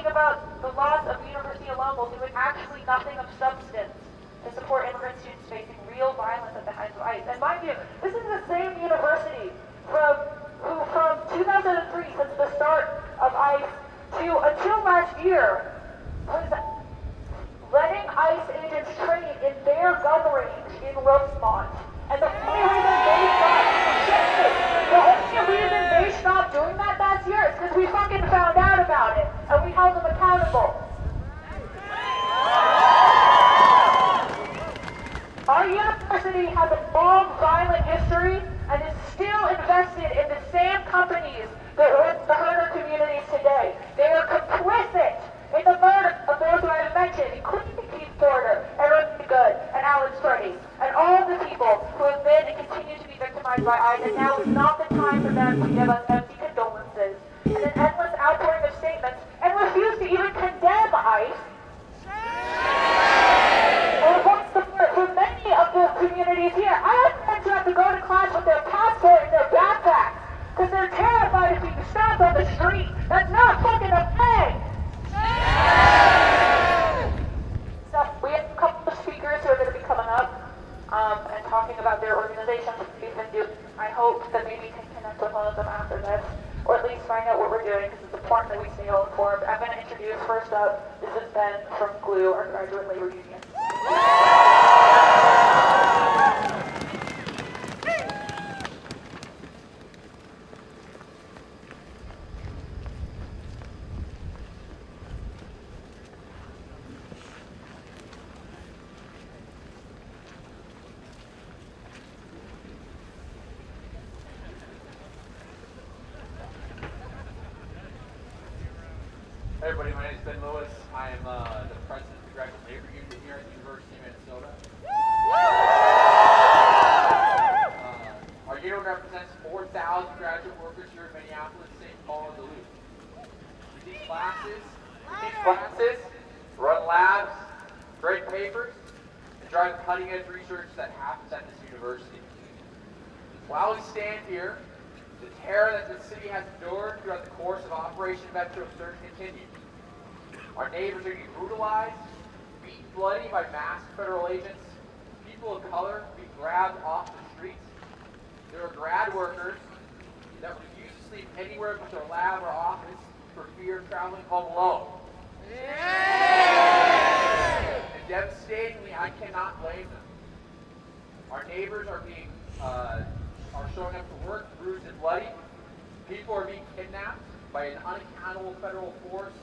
talking about the loss of university alum while doing actually nothing of substance to support immigrant students facing real violence at the hands of ICE. And mind you, this is the same university from 2003, since the start of ICE, to until last year, was letting ICE agents train in their gun range in Rosemont. And the only reason they stopped doing that last year is because we fucking found out about it, and we held them accountable. Our university has a long, violent history and is still invested in the same companies that run the Herder communities today. They are complicit in the murder of those who I have mentioned, including Keith Porter, and Rodney Good, and Alex Pretti, and all of the people who have been and continue to be victimized by ICE, and now is not the time for them to give us empty condolences and an endless outpouring of statements, and refuse to even condemn ICE. Or what's the word for many of the communities here? I have friends who have to go to class with their passport in their backpacks because they're terrified of being stopped on the street. That's not fucking okay. So we have a couple of speakers who are going to be coming up and talking about their organizations that they've been doing. I hope that maybe we can connect with one of them after this, or at least find out what we're doing, because it's important that we stay all informed. I'm going to introduce first up, this is Ben from GLUE, our graduate labor union. Hey everybody, my name is Ben Lewis. I am the president of the Graduate Labor Union here at the University of Minnesota. Our union represents 4,000 graduate workers here in Minneapolis, St. Paul, and Duluth. We teach classes, run labs, grade papers, and drive cutting-edge research that happens at this university. While we stand here, the terror that the city has endured throughout the course of Operation Metro Surge continues. Our neighbors are getting brutalized, beaten bloody by masked federal agents, people of color being grabbed off the streets. There are grad workers that refuse to sleep anywhere but their lab or office for fear of traveling home alone. Yeah! And devastatingly, I cannot blame them. Our neighbors are being are showing up to work bruised and bloody. People are being kidnapped by an unaccountable federal force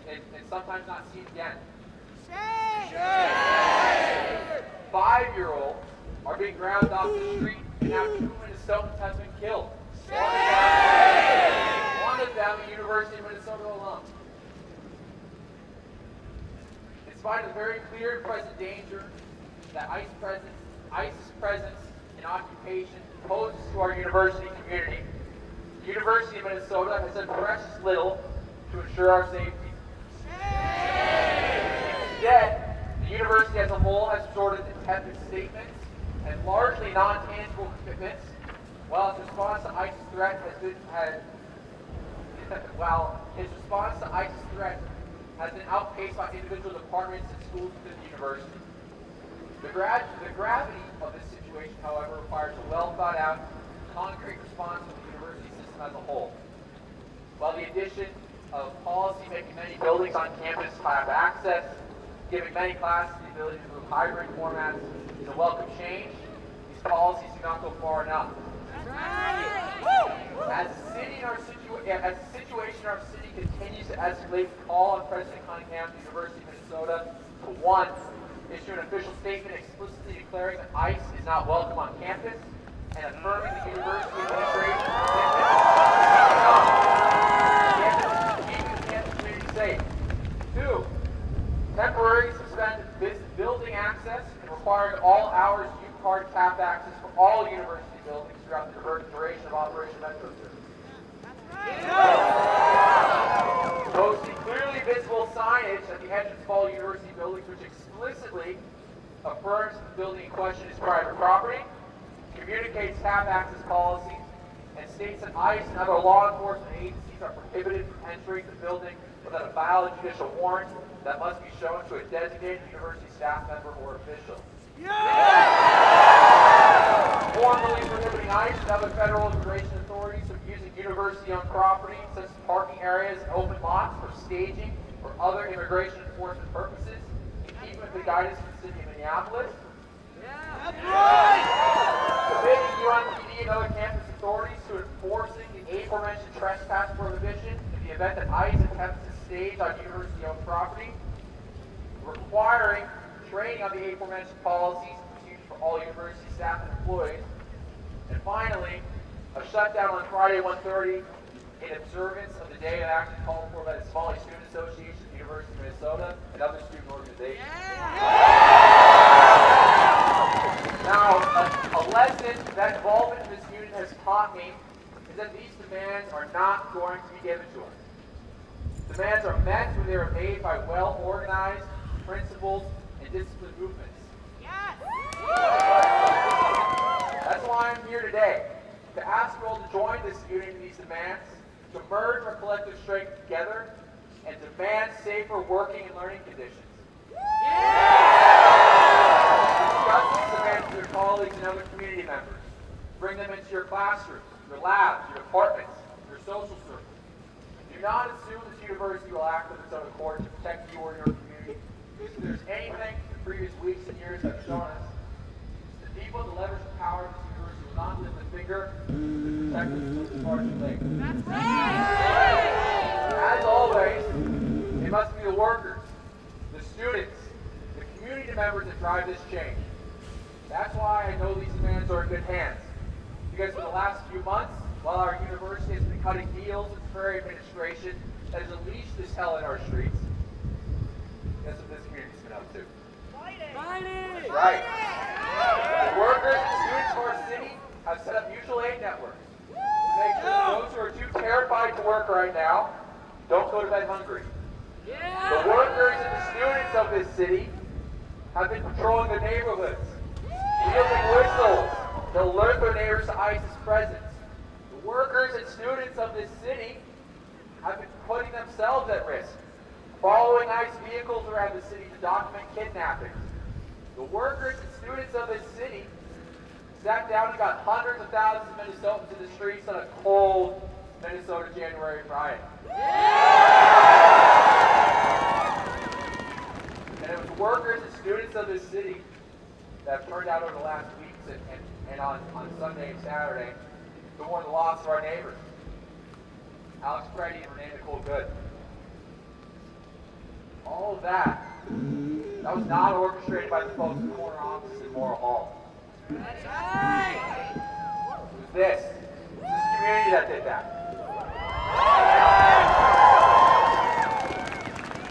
and sometimes not seen again. Shame! 5-year-olds are being grabbed off the street, and now 2 Minnesotans have been killed. Shame! One of them a University of Minnesota alum. In spite of the very clear and present danger that ICE's presence and occupation poses to our university community, the University of Minnesota has done precious little to ensure our safety. Instead, the university as a whole has resorted to tepid statements and largely non-tangible commitments, while its response to ICE's threat has been outpaced by individual departments and schools within the university. The gravity of this situation, however, requires a well-thought-out, concrete response from the university system as a whole. While the addition of policy making many buildings on campus have access, giving many classes the ability to move hybrid formats is a welcome change, these policies do not go far enough. As the situation in our city continues to escalate, we call on President Cunningham of the University of Minnesota to 1, issue an official statement explicitly declaring that ICE is not welcome on campus and affirming the university administration's keeping the campus community safe. 2, temporarily suspend building access and requiring all hours U-card tap access for all university buildings throughout the duration of Operation Metro Surge. Posting clearly visible signage at the entrance of all university buildings which explicitly affirms the building in question is private property, communicates tap access policies, and states that ICE and other law enforcement agencies are prohibited from entering the building without a valid judicial warrant that must be shown to a designated university staff member or official. Formally prohibiting ICE and other federal immigration authorities from using university-owned property, such as parking areas and open lots, for staging or other immigration enforcement purposes, even with the guidance from the city of Minneapolis. Committing UNPD and other campus authorities to enforcing the aforementioned trespass prohibition in the event that ICE attempts to stage on university-owned property. Requiring training on the aforementioned policies and procedures for all university staff and employees. And finally, a shutdown on Friday 1:30 in observance of the day of action called for by the Somali Student Association of the University of Minnesota and other student organizations. Now, a lesson that involvement in this union has taught me is that these demands are not going to be given to us. Demands are met when they are made by well-organized, principled, and disciplined movements. That's why I'm here today, to ask you all to join this union in these demands, to merge our collective strength together, and demand safer working and learning conditions. Discuss these demands with your colleagues and other community members. Bring them into your classrooms, your labs, your departments, your social circles. Do not assume this university will act of its own accord to protect you or your community. If there's anything the previous weeks and years have shown us, the people with the leverage of power of this university will not lift a finger to protect us until it's far too late. That's right! As always, it must be the workers, the students, the community members that drive this change. That's why I know these demands are in good hands. Because for the last few months, while our university has been cutting deals with the very administration that has unleashed this hell in our streets, guess what this community's been up to? Fighting! That's right. The workers and students of our city have set up mutual aid networks to make sure that those who are too terrified to work right now don't go to bed hungry. The workers and the students of this city have been patrolling the neighborhoods, wielding whistles to alert their neighbors to ICE's presence. The workers and students of this city have been putting themselves at risk, following ICE vehicles around the city to document kidnappings. The workers and students of this city sat down and got hundreds of thousands of Minnesotans in the streets on a cold Minnesota January Friday. And it was the workers and students of this city that have turned out over the last weeks and on Sunday and Saturday to mourn the loss of our neighbors, Alex Pretti and Nicole Good. All of that was not orchestrated by the folks in the corner office in Morrill Hall. That's right. It was this community that did that.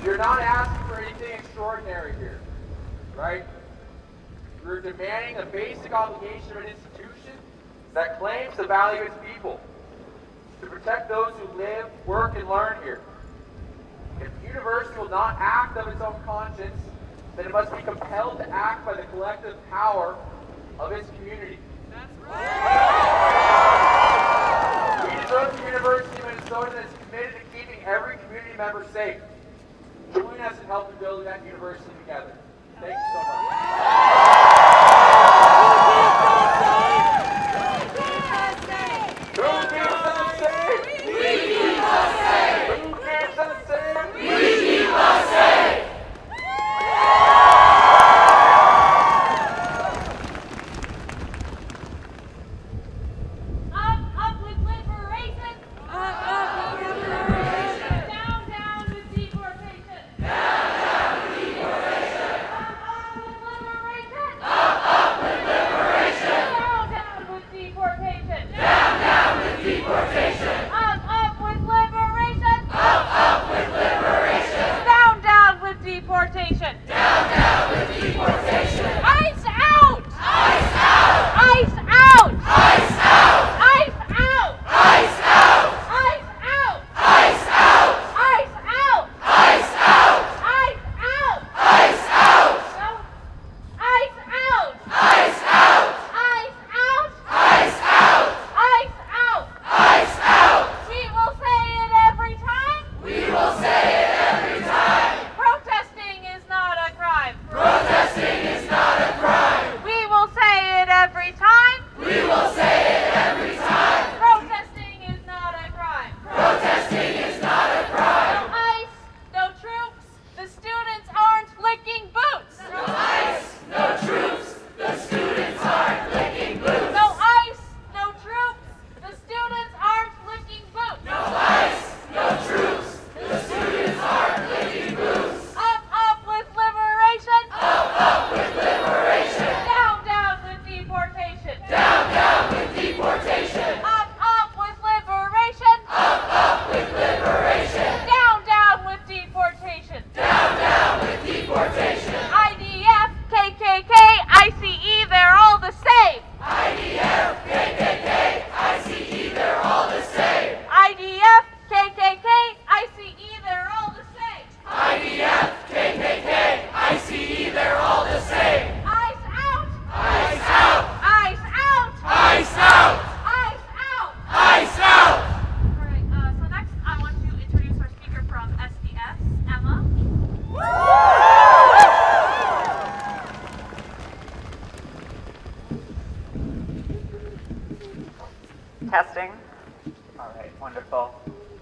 You're not asking for anything extraordinary here, right? We're demanding a basic obligation of an institution that claims to value its people, to protect those who live, work, and learn here. If the university will not act of its own conscience, then it must be compelled to act by the collective power of its community. That's right! We deserve a university of Minnesota that is committed to keeping every community member safe. Join us in helping build that university together. Thank you so much. Liberation!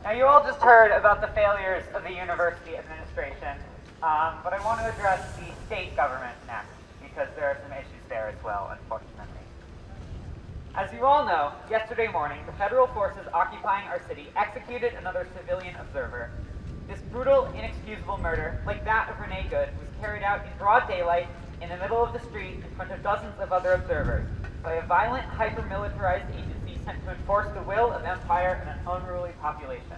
Now you all just heard about the failures of the university administration, but I want to address the state government next, because there are some issues there as well, unfortunately. As you all know, yesterday morning, the federal forces occupying our city executed another civilian observer. This brutal, inexcusable murder, like that of Renee Good, was carried out in broad daylight in the middle of the street in front of dozens of other observers by a violent, hyper-militarized agency sent to enforce the will of empire and an unruly population.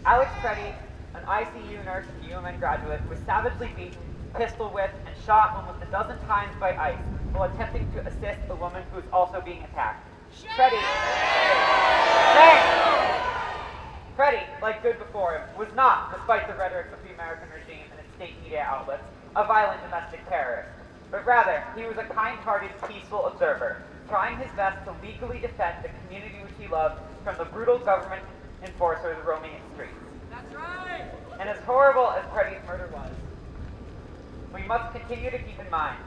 Alex Pretti, an ICU nurse and UMN graduate, was savagely beaten, pistol whipped, and shot almost a dozen times by ICE while attempting to assist a woman who was also being attacked. Pretti, like Good before him, was not, despite the rhetoric of the American regime and its state media outlets, a violent domestic terrorist, but rather, he was a kind-hearted, peaceful observer, trying his best to legally defend the community which he loved from the brutal government enforcers roaming its streets. That's right! And as horrible as Pretti's murder was, we must continue to keep in mind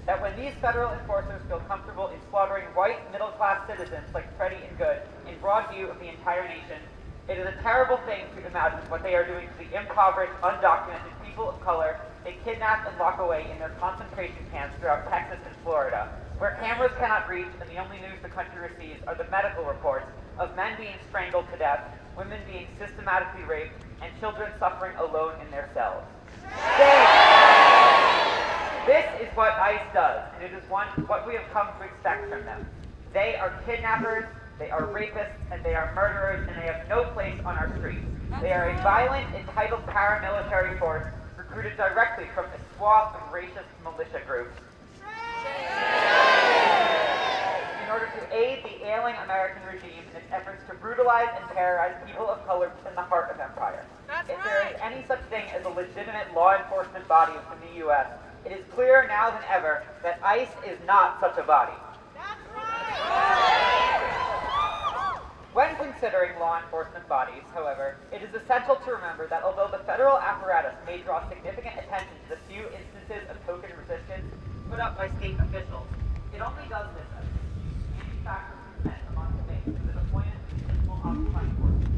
that when these federal enforcers feel comfortable in slaughtering white, middle-class citizens like Pretti and Good in broad view of the entire nation, it is a terrible thing to imagine what they are doing to the impoverished, undocumented people of color they kidnap and lock away in their concentration camps throughout Texas and Florida, where cameras cannot reach and the only news the country receives are the medical reports of men being strangled to death, women being systematically raped, and children suffering alone in their cells. This is what ICE does, and it is what we have come to expect from them. They are kidnappers, they are rapists, and they are murderers, and they have no place on our streets. They are a violent, entitled paramilitary force recruited directly from a swath of racist militia groups in order to aid the ailing American regime in its efforts to brutalize and terrorize people of color in the heart of empire. If there is any such thing as a legitimate law enforcement body in the U.S., it is clearer now than ever that ICE is not such a body. When considering law enforcement bodies, however, it is essential to remember that although the federal apparatus may draw significant attention to the few instances of token resistance put up by state officials, it only does this as anti-factor consent among states to the deployment of municipal occupying forces.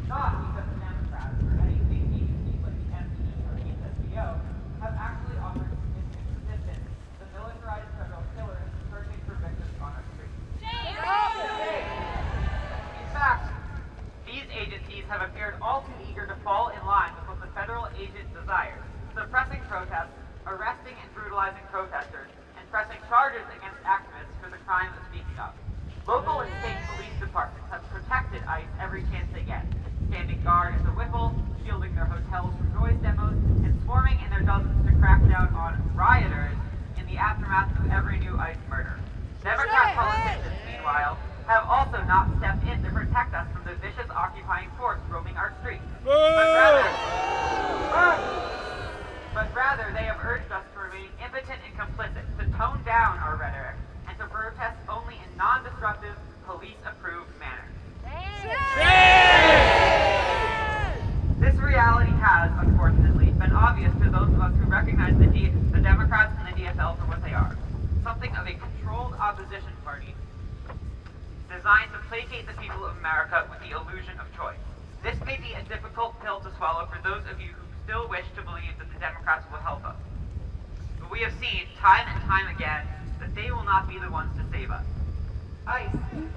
Not because the Democrats or any state agencies like the MPE or the SBO have actually offered significant resistance to the militarized federal killers searching for victims on our streets. In fact, these agencies have appeared all too eager to fall in line with what the federal agent desires, suppressing protests, arresting and brutalizing protesters, and pressing charges against activists for the crime of speaking up. Local and state police departments have protected ICE every chance they get, standing guard at the Whipple, shielding their hotels from noise demos, and swarming in their dozens to crack down on rioters in the aftermath of every new ICE murder. Democrat politicians, meanwhile, have also not stepped in to protect us from the vicious occupying force roaming our streets. But rather, they have urged us to remain impotent and complicit, to tone down our rhetoric, and to protest only in non-destructive, police-approved manner. This reality has, unfortunately, been obvious to those of us who recognize the Democrats and the DFL for what they are. Something of a controlled opposition party designed to placate the people of America with the illusion of choice. This may be a difficult pill to swallow for those of you who still wish to believe that the Democrats will help us. But we have seen, time and time again, that they will not be the ones to save us. ICE,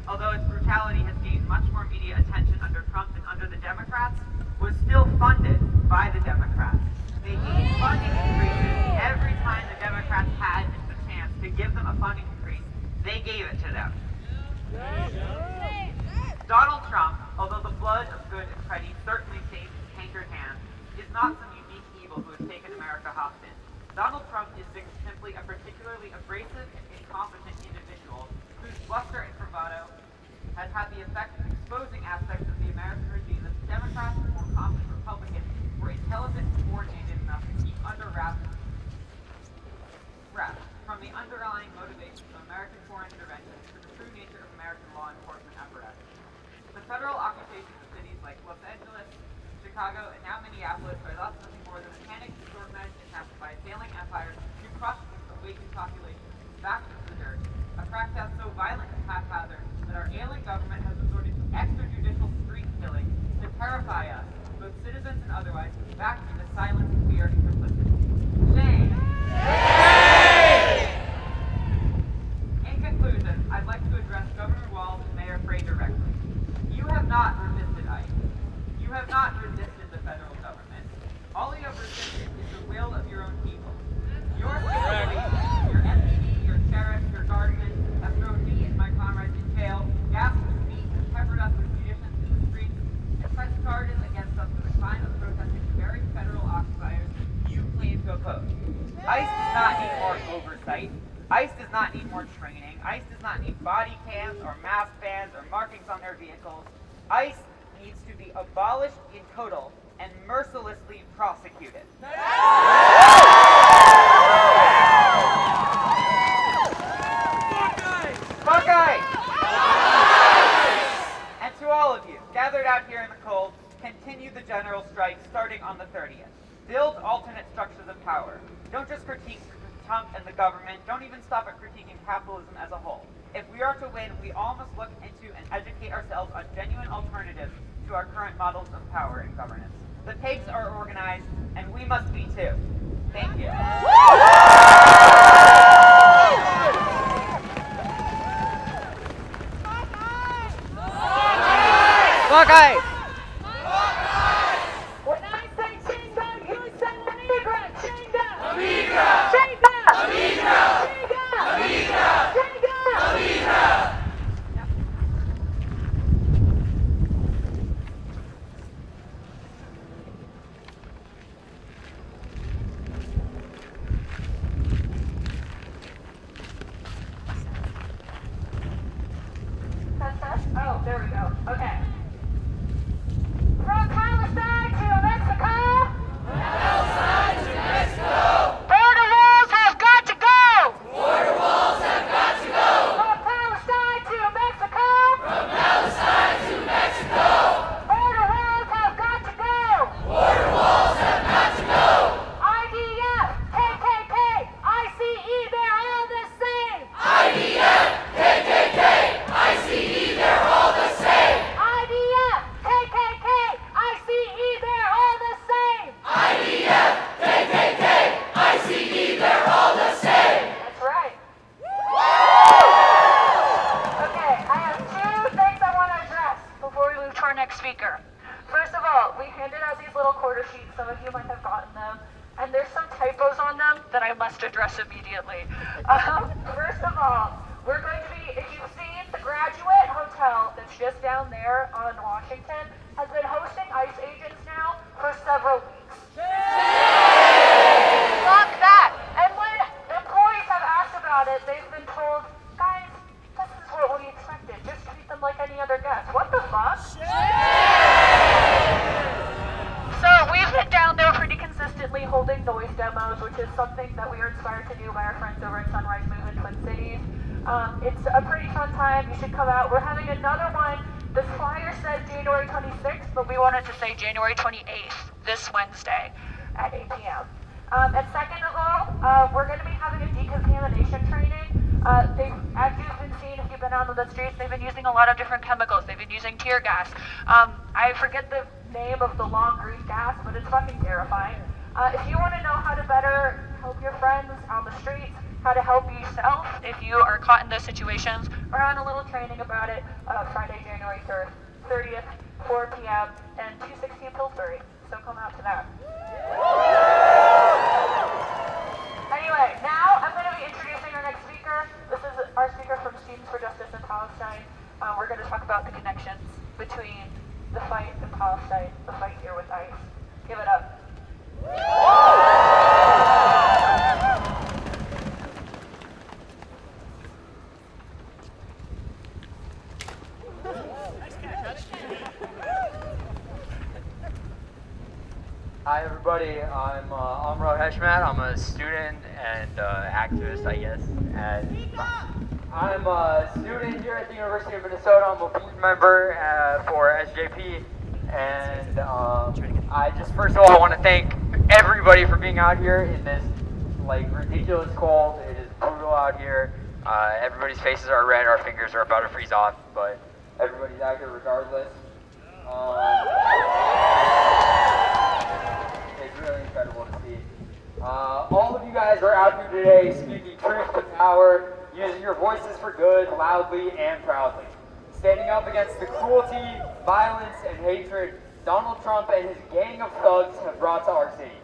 although its brutality has gained much more media attention under Trump than under the Democrats, was still funded by the Democrats. They gained funding increases every time the Democrats had the chance to give them a funding increase. They gave it to them. Donald Trump, although the blood of Good and Pretti certainly stains his cankered hands, is not some unique evil who has taken America hostage. Donald Trump is simply a particularly abrasive and incompetent individual whose bluster and bravado has had the effect of exposing aspects of the American regime that the Democrats and more competent Republicans were intelligent and coordinated enough to keep under wraps from the underlying motivations of American foreign intervention to the true nature of American law enforcement apparatus. The federal occupations of cities like Los Angeles, Chicago, and now Minneapolis are thus nothing more than a panicked, disorganized attempt by a failing empire to crush the awakened population back into the dirt, a crackdown so violent and haphazard that our ailing government has resorted to otherwise, back into silence, fear, and complicity. Shame! In conclusion, I'd like to address Governor Walz and Mayor Frey directly. You have not resisted ICE. You have not resisted the federal government. All you have resisted is the will of your own people. Your family, your MPD, your sheriff, your guardsmen have thrown me and my comrades in jail, gassed us with meat, and peppered us with munitions in the streets, and pressed charges against us for the crime of protesting the very federal occupiers you claim to oppose. ICE does not need more oversight. ICE does not need more training. ICE does not need body cams or mask bans or markings on their vehicles. ICE needs to be abolished in total and mercilessly prosecuted. Buckeye! And to all of you gathered out here in the cold, continue the general strike starting on the 30th. Build alternate structures of power. Don't just critique Trump and the government. Don't even stop at critiquing capitalism as a whole. If we are to win, we all must look into and educate ourselves on genuine alternatives to our current models of power and governance. The pigs are organized, and we must be too. Thank you. Buckeye! When I say chinga, you say amiga. Chinga. Amiga. Chinga. Amiga. Chinga. Amiga. Chinga. Amiga. Oh, there we go. Okay. From Palestine to Mexico. From Palestine to Mexico. Border walls have got to go. Border walls have got to go. From Palestine to Mexico. From Palestine to Mexico. Border walls have got to go. Border walls have got to go. IDF, KKK, ICE, they're all the same. IDF, KKK, ICE, they're all the same. IDF, KKK, ICE, they're all the same. IDF, KKK, ICE, they're all the same. That's right. Okay, I have two things I want to address before we move to our next speaker. First of all, we handed out these little quarter sheets. Some of you might have gotten them. And there's some typos on them that I must address immediately. First of all, we're going to be, if you've seen the Graduate Hotel that's just down there on Washington, has been hosting ICE agents now for several weeks. Fuck that! And when employees have asked about it, they've been told, guys, this is what we expected. Just treat them like any other guest. What the fuck? So we've been down there pretty consistently holding noise demos, which is something that we are inspired to do by our friends over at Sunrise Movement Twin Cities. It's a pretty fun time. You should come out. We're having another one. The flyer said January 26th, but we wanted to say January 28th, this Wednesday at 8 p.m. And second of all, we're going to be having a decontamination training. As you've been seeing, if you've been out on the streets, they've been using a lot of different chemicals. They've been using tear gas. I forget the name of the long green gas, but it's fucking terrifying. If you want to know how to better help your friends on the streets, how to help yourself if you are caught in those situations, we're on a little training about it Friday, January 30th, 4 p.m. and 216 Pillsbury. So come out to that. Anyway, now I'm going to be introducing our next speaker. This is our speaker from Students for Justice in Palestine. We're going to talk about the connections between the fight in Palestine, the fight here with ICE. Give it up. Hi everybody, I'm Amro Heshmat. I'm a student and activist, I guess. And I'm a student here at the University of Minnesota. I'm a board member for SJP. And I just, first of all, I want to thank everybody for being out here in this ridiculous cold. It is brutal out here. Everybody's faces are red, our fingers are about to freeze off, but everybody's out here regardless. All of you guys are out here today speaking truth to power, using your voices for good, loudly and proudly. Standing up against the cruelty, violence, and hatred Donald Trump and his gang of thugs have brought to our city.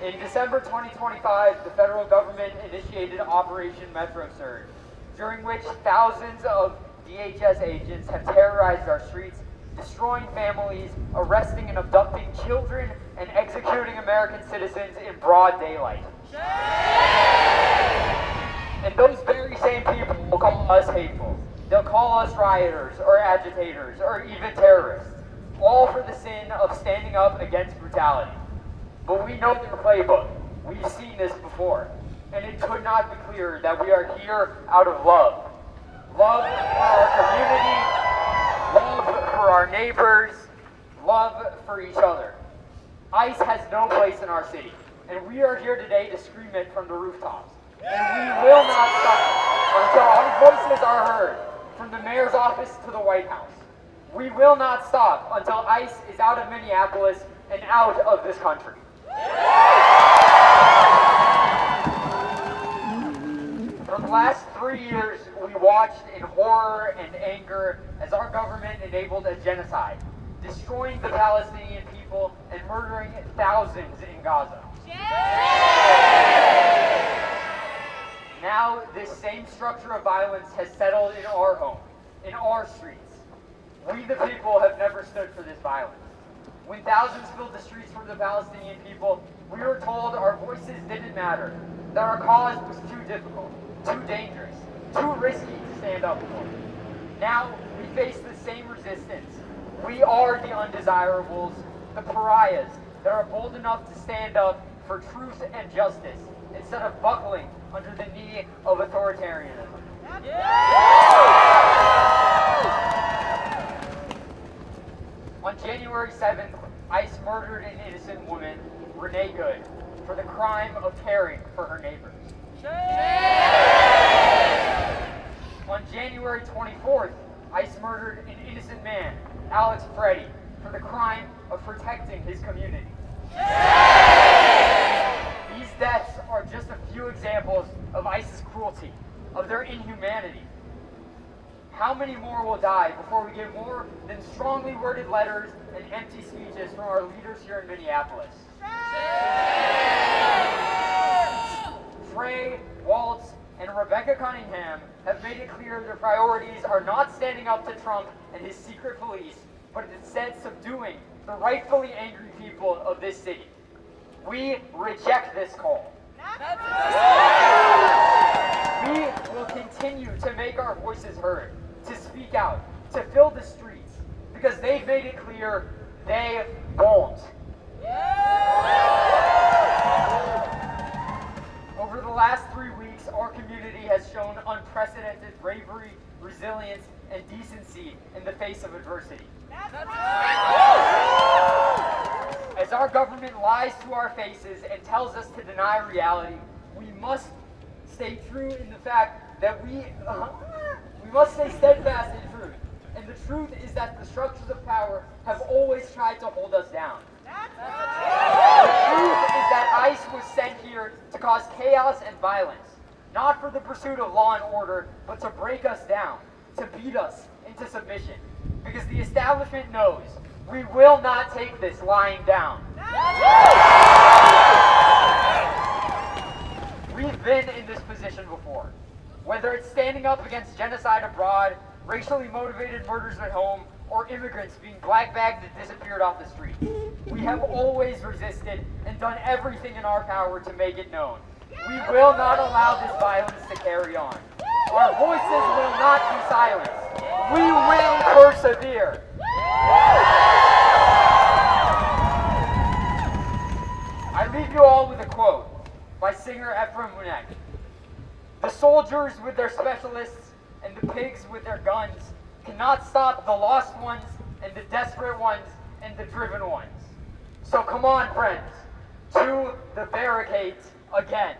In December 2025, the federal government initiated Operation Metro Surge, during which thousands of DHS agents have terrorized our streets, destroying families, arresting and abducting children, and executing American citizens in broad daylight. And those very same people will call us hateful. They'll call us rioters, or agitators, or even terrorists, all for the sin of standing up against brutality. But we know their playbook. We've seen this before. And it could not be clearer that we are here out of love. Love for our community, love for our neighbors, love for each other. ICE has no place in our city, and we are here today to scream it from the rooftops. And we will not stop until our voices are heard, from the mayor's office to the White House. We will not stop until ICE is out of Minneapolis and out of this country. For the last 3 years, we watched in horror and anger as our government enabled a genocide, destroying the Palestinian people and murdering thousands in Gaza. Now, this same structure of violence has settled in our home, in our streets. We, the people, have never stood for this violence. When thousands filled the streets for the Palestinian people, we were told our voices didn't matter, that our cause was too difficult, too dangerous, too risky to stand up for. Now, we face the same resistance. We are the undesirables, the pariahs that are bold enough to stand up for truth and justice instead of buckling under the knee of authoritarianism. On January 7th, ICE murdered an innocent woman, Renee Good, for the crime of caring for her neighbors. On January 24th, ICE murdered an innocent man, Alex Pretti, for the crime of protecting his community. These deaths are just a few examples of ICE's cruelty, of their inhumanity. How many more will die before we get more than strongly worded letters and empty speeches from our leaders here in Minneapolis? Frey, Waltz, and Rebecca Cunningham have made it clear their priorities are not standing up to Trump and his secret police, but instead subduing the rightfully angry people of this city. We reject this call. We will continue to make our voices heard, to speak out, to fill the streets, because they've made it clear they won't. Over the last 3 weeks, our community has shown unprecedented bravery, resilience, and decency in the face of adversity. As our government lies to our faces and tells us to deny reality, we must stay true in the fact that we must stay steadfast in truth. And the truth is that the structures of power have always tried to hold us down. The truth is that ICE was sent here to cause chaos and violence, not for the pursuit of law and order, but to break us down, to beat us into submission. Because the establishment knows we will not take this lying down. We've been in this position before. Whether it's standing up against genocide abroad, racially motivated murders at home, or immigrants being black-bagged and disappeared off the street. We have always resisted and done everything in our power to make it known. We will not allow this violence to carry on. Our voices will not be silenced. We will persevere. I leave you all with a quote by singer Ephraim Munek. The soldiers with their specialists and the pigs with their guns cannot stop the lost ones and the desperate ones and the driven ones. So come on, friends, to the barricades again.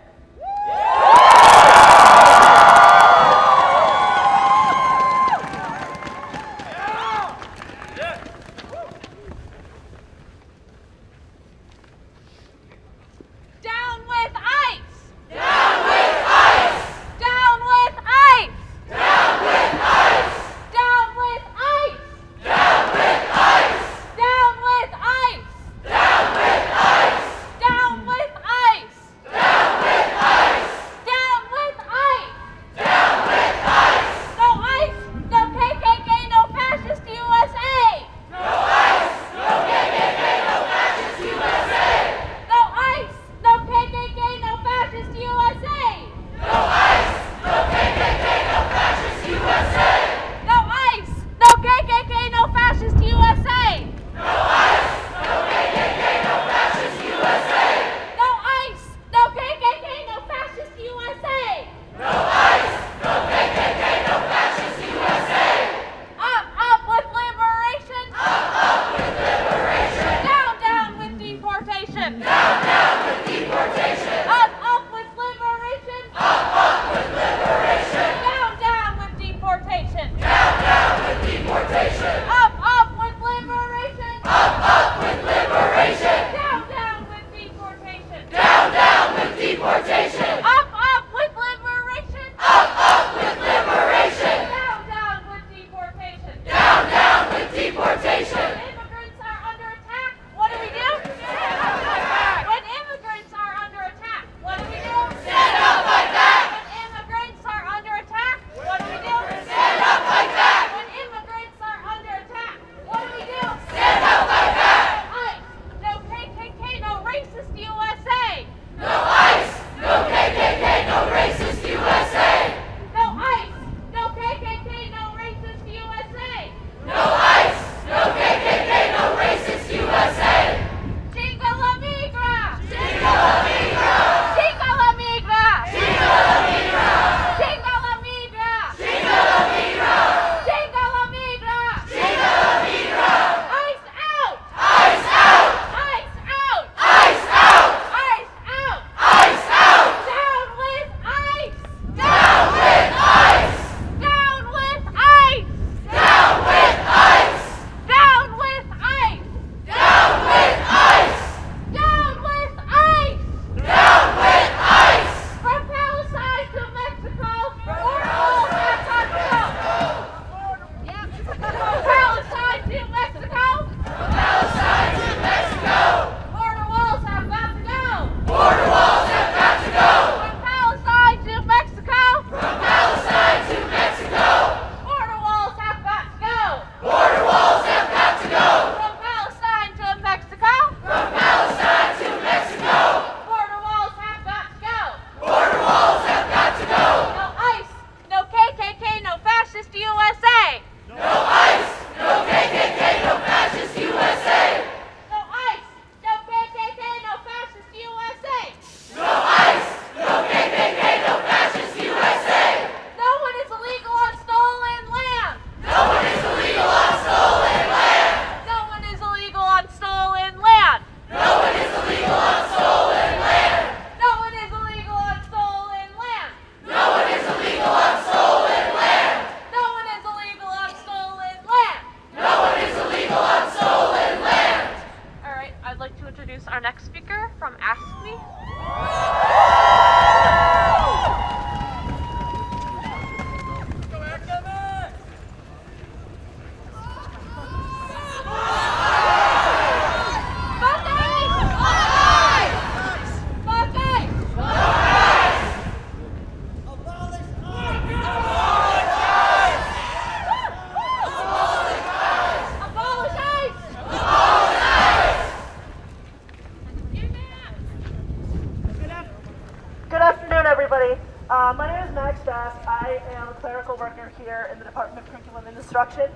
destruction.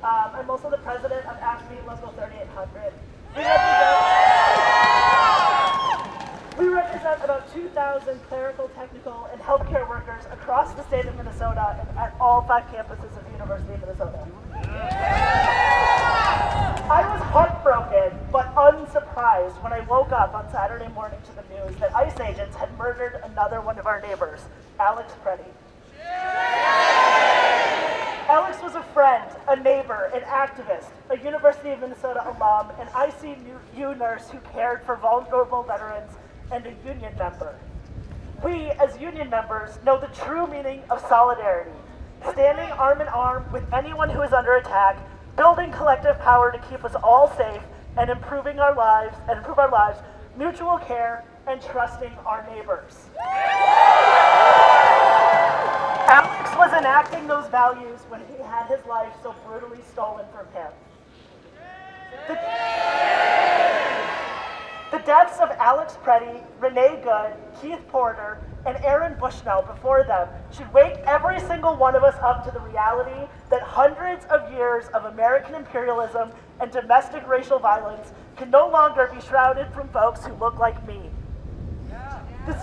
I'm also the president of ACME Local 3800. We represent about 2,000 clerical, technical, and healthcare workers across the state of Minnesota and at all 5 campuses of the University of Minnesota. I was heartbroken but unsurprised when I woke up on Saturday morning to the news that ICE agents had murdered another one of our neighbors, Alex Pretti. Alex was a friend, a neighbor, an activist, a University of Minnesota alum, an ICU nurse who cared for vulnerable veterans, and a union member. We, as union members, know the true meaning of solidarity, standing arm in arm with anyone who is under attack, building collective power to keep us all safe, and improve our lives, mutual care, and trusting our neighbors. Alex was enacting those values when he had his life so brutally stolen from him. The deaths of Alex Pretti, Renee Good, Keith Porter, and Aaron Bushnell before them should wake every single one of us up to the reality that hundreds of years of American imperialism and domestic racial violence can no longer be shrouded from folks who look like me. The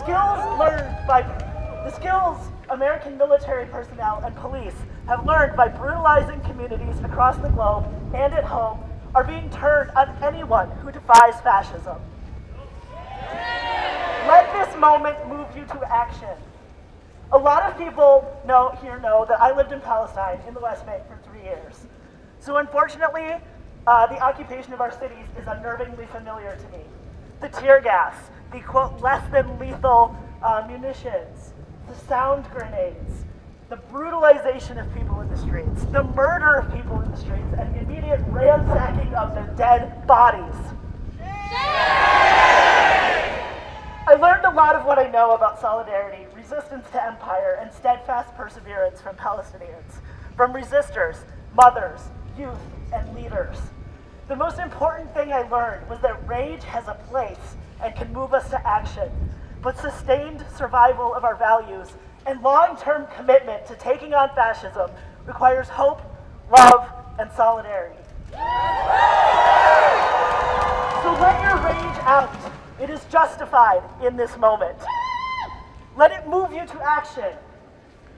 skills American military personnel and police have learned by brutalizing communities across the globe and at home are being turned on anyone who defies fascism. Let this moment move you to action. A lot of people here know that I lived in Palestine in the West Bank for 3 years. So unfortunately, the occupation of our cities is unnervingly familiar to me. The tear gas, the quote, less than lethal munitions, the sound grenades, the brutalization of people in the streets, the murder of people in the streets, and the immediate ransacking of their dead bodies. I learned a lot of what I know about solidarity, resistance to empire, and steadfast perseverance from Palestinians, from resistors, mothers, youth, and leaders. The most important thing I learned was that rage has a place and can move us to action, but sustained survival of our values and long-term commitment to taking on fascism requires hope, love, and solidarity. So let your rage out. It is justified in this moment. Let it move you to action.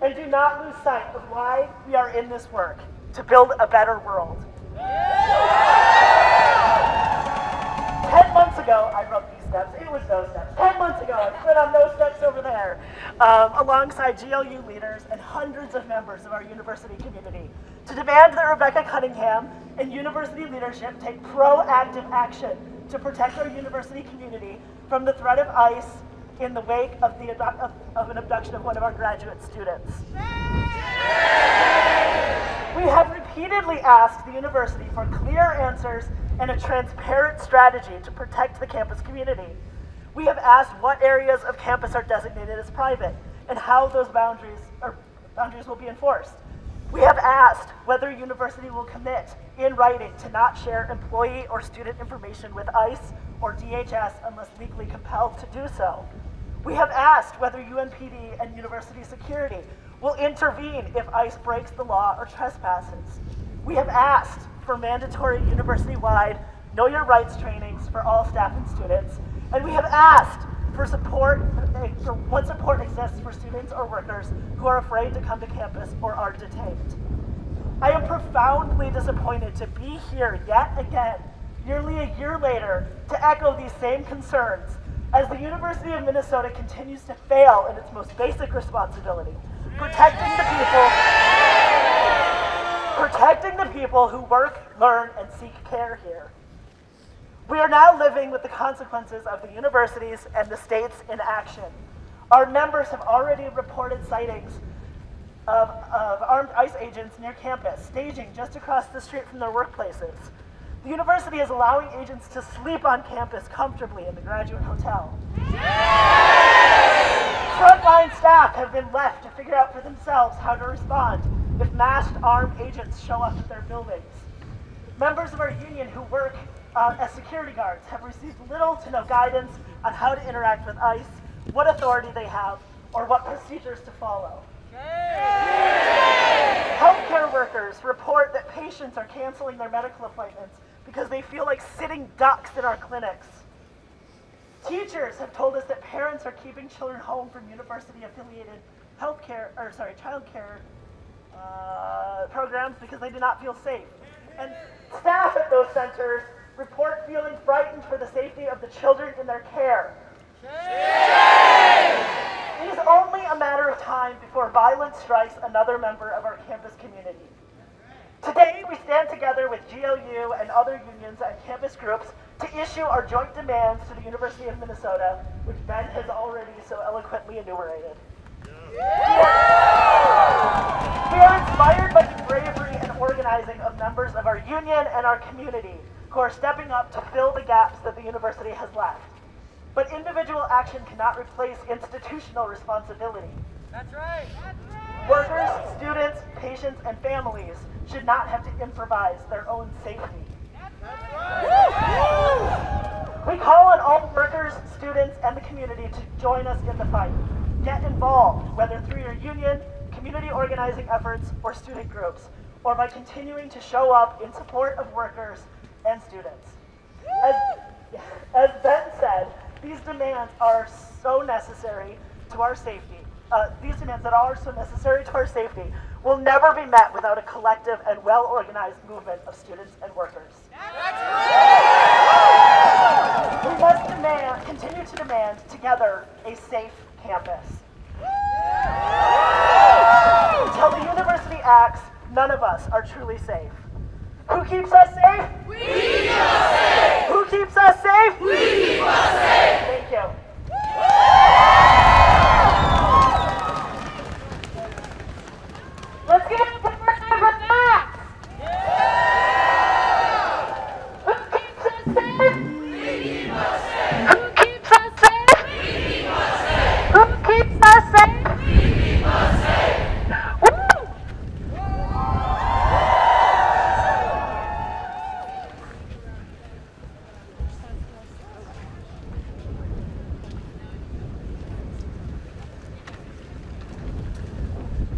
And do not lose sight of why we are in this work, to build a better world. 10 months ago, I wrote these steps. It was those steps. 10 months ago, I stood on those steps over there, alongside GLU leaders and hundreds of members of our university community, to demand that Rebecca Cunningham and university leadership take proactive action to protect our university community from the threat of ICE in the wake of an abduction of one of our graduate students. We have repeatedly asked the university for clear answers and a transparent strategy to protect the campus community. We have asked what areas of campus are designated as private and how those boundaries will be enforced. We have asked whether university will commit in writing to not share employee or student information with ICE or DHS unless legally compelled to do so. We have asked whether UNPD and university security will intervene if ICE breaks the law or trespasses. We have asked for mandatory university-wide Know Your Rights trainings for all staff and students, and we have asked for what support exists for students or workers who are afraid to come to campus or are detained. I am profoundly disappointed to be here yet again, nearly a year later, to echo these same concerns as the University of Minnesota continues to fail in its most basic responsibility, protecting the people who work, learn, and seek care here. We are now living with the consequences of the universities and the state's inaction. Our members have already reported sightings of armed ICE agents near campus, staging just across the street from their workplaces. The university is allowing agents to sleep on campus comfortably in the graduate hotel. Frontline staff have been left to figure out for themselves how to respond if masked armed agents show up at their buildings. Members of our union who work as security guards have received little to no guidance on how to interact with ICE, what authority they have, or what procedures to follow. Healthcare workers report that patients are canceling their medical appointments because they feel like sitting ducks in our clinics. Teachers have told us that parents are keeping children home from university-affiliated childcare programs because they do not feel safe. And staff at those centers report feeling frightened for the safety of the children in their care. It is only a matter of time before violence strikes another member of our campus community. Today, we stand together with GLU and other unions and campus groups to issue our joint demands to the University of Minnesota, which Ben has already so eloquently enumerated. We are inspired by the bravery and organizing of members of our union and our community who are stepping up to fill the gaps that the university has left. But individual action cannot replace institutional responsibility. That's right. Workers, students, patients, and families should not have to improvise their own safety. We call on all workers, students, and the community to join us in the fight. Get involved, whether through your union, community organizing efforts, or student groups, or by continuing to show up in support of workers and students. As Ben said, these demands are so necessary to our safety. These demands that are so necessary to our safety will never be met without a collective and well-organized movement of students and workers. We must continue to demand together a safe campus. Until the university acts, none of us are truly safe. Who keeps us safe? We keep us safe! Who keeps us safe? We keep us safe! Thank you. Let's give it up for that! Who keeps us safe? We keep us safe! Who keeps us safe? We keep us safe! Who keeps us safe? We keep us safe! Woo!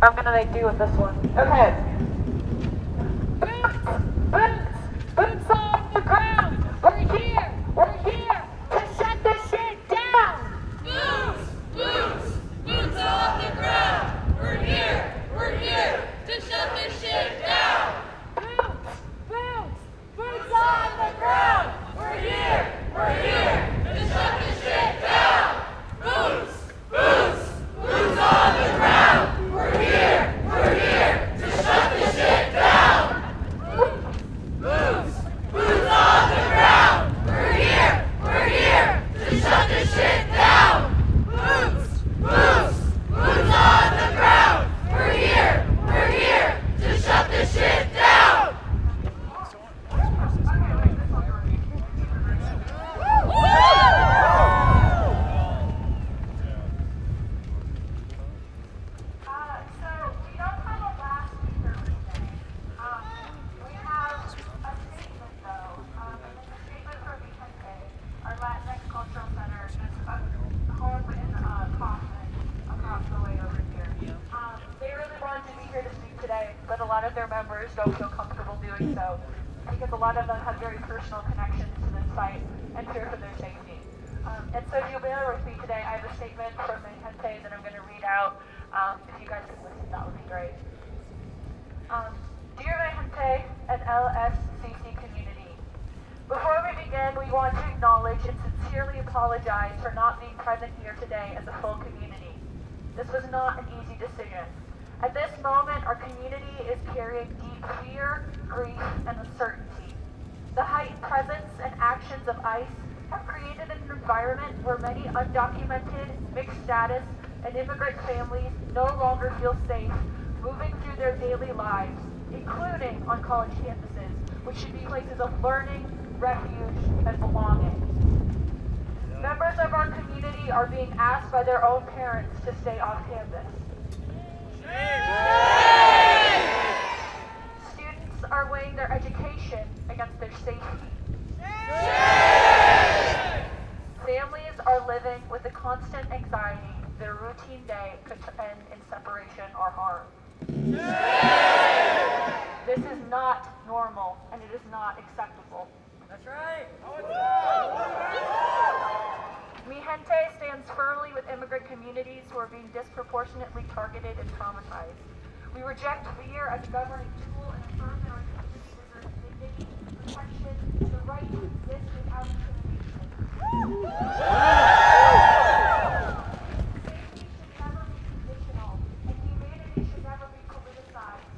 I'm gonna make do with this one. Okay. Boots on the ground. We're here to shut this shit down. Boots on the ground! We're here to shut this shit down! Boots on the ground. We're here to shut this shit down! Boots on the ground! We're here to shut this shit down! Boots on the ground! We're here to shut this shit down! Boots on the ground! We're here to shut this shit down! So we don't have a last speaker for today. We have a statement though, and it's a statement from Vicente, our Latinx Cultural Center, just home in Kaufman, across the way over here. They really wanted to be here to speak today, but a lot of their members don't feel comfortable doing so, because a lot of them have very personal connections to this site and fear for their safety. And so if you'll bear with me today, I have a statement from Vicente that I'm going to read out. If you guys could listen, that would be great. Dear Vicente and LSCC community, before we begin, we want to acknowledge and sincerely apologize for not being present here today as a full community. This was not an easy decision. At this moment, our community is carrying deep fear, grief, and uncertainty. The heightened presence and actions of ICE have created an environment where many undocumented, mixed status, and immigrant families no longer feel safe moving through their daily lives, including on college campuses, which should be places of learning, refuge, and belonging. Members of our community are being asked by their own parents to stay off campus. Students are weighing their education against their safety. Families are living with the constant anxiety their routine day could end in separation or harm. This is not normal, and it is not acceptable. That's right. Mi Gente stands firmly with immigrant communities who are being disproportionately targeted and traumatized. We reject fear as a governing tool and affirm that our community deserves dignity, protection, and the right to exist without discrimination. Safety should never be conditional, and humanity should never be politicized.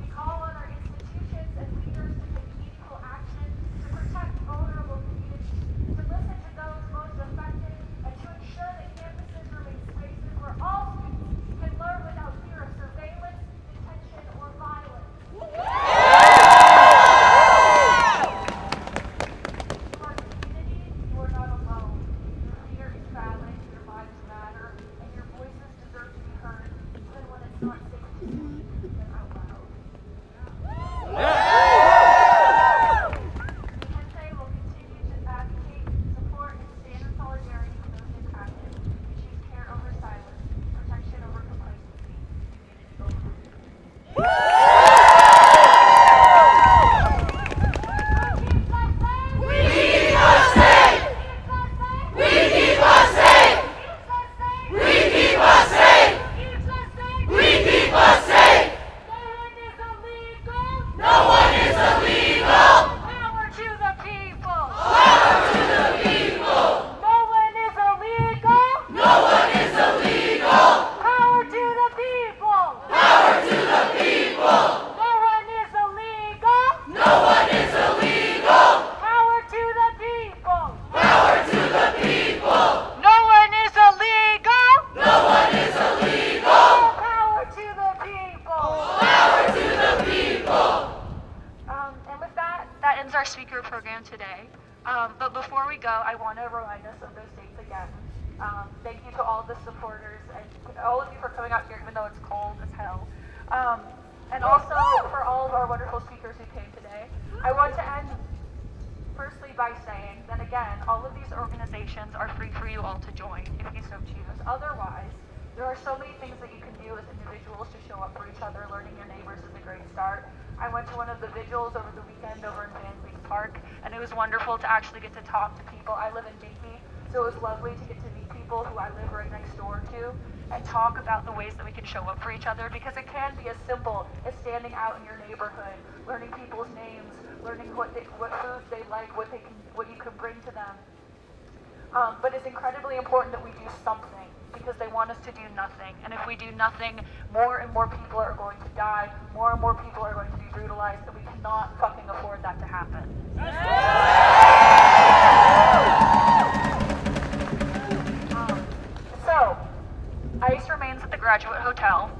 We call on our institutions and leaders to take meaningful action to protect vulnerable communities, to listen to those most affected, and to ensure that campuses remain spaces where all students can learn without fear of surveillance, detention, or violence. For our community, you are not alone. Your fear is valid, your lives matter, and your voices deserve to be heard, even when it's not safe to speak them out loud. Gente will continue to advocate, support, and stand in solidarity with those impacted. We choose care over silence, protection over complacency, community over But before we go, I want to remind us of those dates again. Thank you to all the supporters and all of you for coming out here, even though it's cold as hell. And also for all of our wonderful speakers who came today. I want to end firstly by saying that again, all of these organizations are free for you all to join if you so choose. Otherwise, there are so many things that you can do as individuals to show up for each other. Learning your neighbors is a great start. I went to one of the vigils over the weekend over in Van Lake Park, and it was wonderful to actually get to talk to people. I live in Dinky, so it was lovely to get to meet people who I live right next door to and talk about the ways that we can show up for each other, because it can be as simple as standing out in your neighborhood, learning people's names, learning what foods they like, what you can bring to them. But it's incredibly important that we do something, because they want us to do nothing. And if we do nothing, more and more people are going to die, more and more people are going to be brutalized, and we cannot fucking afford that to happen. So, ICE remains at the Graduate Hotel.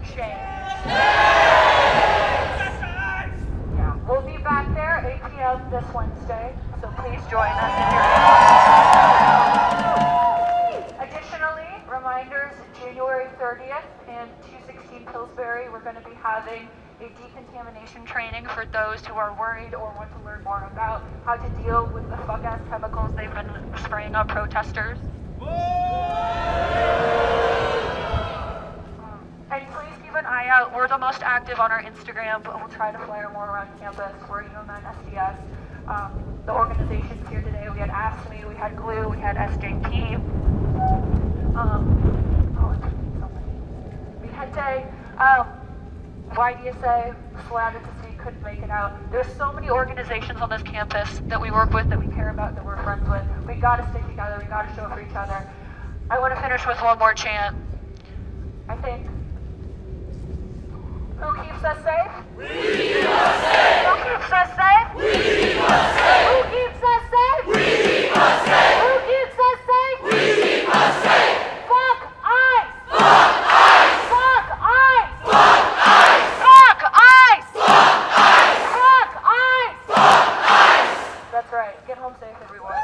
Shame. Yeah, we'll be back there 8 p.m. this Wednesday, so please join us if you're interested. Additionally, reminders, January 30th in 216 Pillsbury, we're going to be having a decontamination training for those who are worried or want to learn more about how to deal with the fuck-ass chemicals they've been spraying on protesters. And please keep an eye out. We're the most active on our Instagram, but we'll try to flyer more around campus. We're UMN SDS. The organizations here today, we had AFSCME, we had GLUE, we had SJP. Mi Gente, YDSA, Slatted to see, couldn't make it out. There's so many organizations on this campus that we work with, that we care about, that we're friends with. We gotta stick together, we gotta show up for each other. I want to finish with one more chant. I think, who keeps us safe? We keep us safe! Who keeps us safe? We keep us safe! Who keeps us safe? We keep us safe! Who keeps us safe? We keep us safe! Fuck ICE! Fuck ICE! Fuck ICE! Fuck ICE! Fuck ICE! Fuck ICE! Fuck ICE! Fuck ICE! That's right. Get home safe, everyone.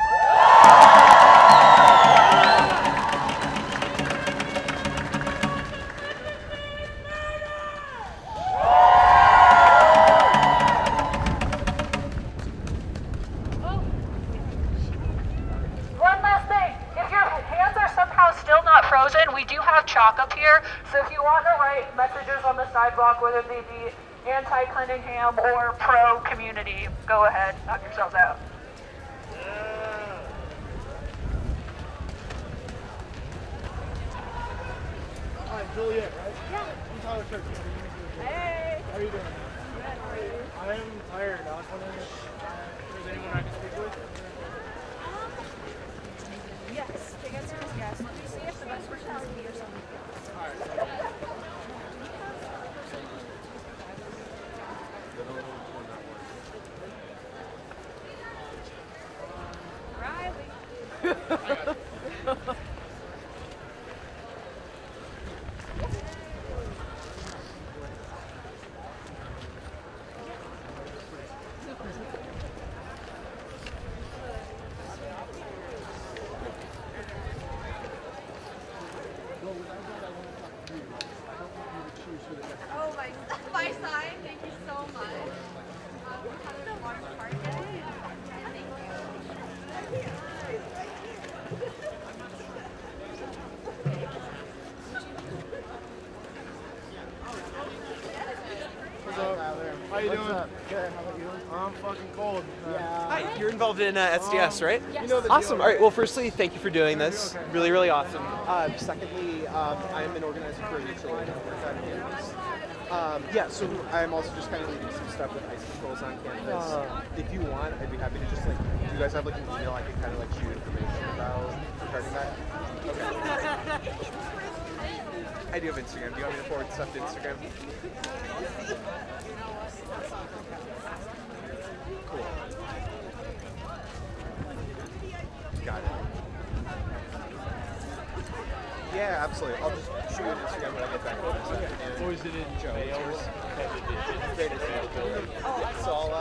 Frozen. We do have chalk up here, so if you want to write messages on the sidewalk, whether they be anti-Cunningham or pro-community. Go ahead, knock yourselves out. Hi, Juliet, right? Yeah. I'm Tyler Church. Hey! How are you doing? Good, how are you? I am tired. I was wondering if there's anyone I can speak with? Yes, to answer his guest. Let me see if the bus personality or something. Alright. Riley. Oh my sign, thank you so much. We're having a water party today. Thank you. What's up? How you doing? Good. How about you? I'm fucking cold. Hi, you're involved in SDS, right? You know the Awesome. deal, All right. right? Well, firstly, thank you for doing this. Okay. Really, really awesome. Secondly, I'm an organizer for a mutual aid network on campus. Yeah, so I'm also just kind of leading some stuff with ice controls on campus. If you want, I'd be happy to just like, do you guys have like an email I can kind of like shoot information about regarding that? Okay. I do have Instagram. Do you want me to forward stuff to Instagram? Cool. Got it. Yeah, absolutely. I'll just shoot you an Instagram when I get back home this afternoon. Or is it in Joe, mail? yours? Great to see you. So I'll